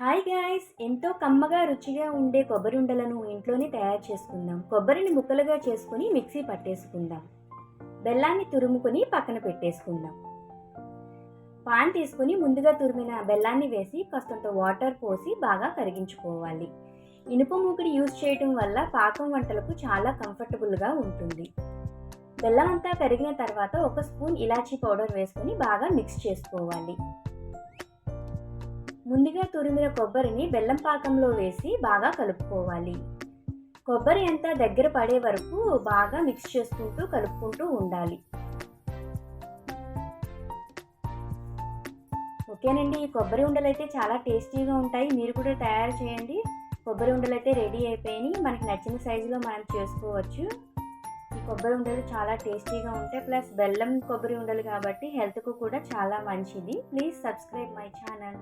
Hi guys, ఎంతో కమ్మగా రుచిగా ఉండే కొబ్బరి ఉండలను ఇంట్లోనే తయారు చేసుకుందాం. కొబ్బరిని ముక్కలుగా చేసుకుని మిక్సీ పట్టేసుకుందాం. బెల్లాన్ని తురుముకొని పక్కన పెట్టేసుకుందాం. పాన్ తీసుకుని ముందుగా తురిమిన బెల్లాన్ని వేసి కాస్తంత వాటర్ పోసి బాగా కరిగించుకోవాలి. ఇనుప మూకుడి యూజ్ చేయడం వల్ల పాకం వంటలకు చాలా కంఫర్టబుల్గా ఉంటుంది. బెల్లం అంతా కరిగిన తర్వాత ఒక స్పూన్ ఇలాచీ పౌడర్ వేసుకొని బాగా మిక్స్ చేసుకోవాలి. ముందుగా తురిమిన కొబ్బరిని బెల్లం పాకంలో వేసి బాగా కలుపుకోవాలి. కొబ్బరి అంతా దగ్గర పడే వరకు బాగా మిక్స్ చేసుకుంటూ కలుపుకుంటూ ఉండాలి. ఓకేనండి, ఈ కొబ్బరి ఉండలు అయితే చాలా టేస్టీగా ఉంటాయి. మీరు కూడా తయారు చేయండి. కొబ్బరి ఉండలు అయితే రెడీ అయిపోయినాయి. మనకి నచ్చిన సైజులో మనం చేసుకోవచ్చు. ఈ కొబ్బరి ఉండలు చాలా టేస్టీగా ఉంటాయి. ప్లస్ బెల్లం కొబ్బరి ఉండలు కాబట్టి హెల్త్కు కూడా చాలా మంచిది. Please subscribe my channel.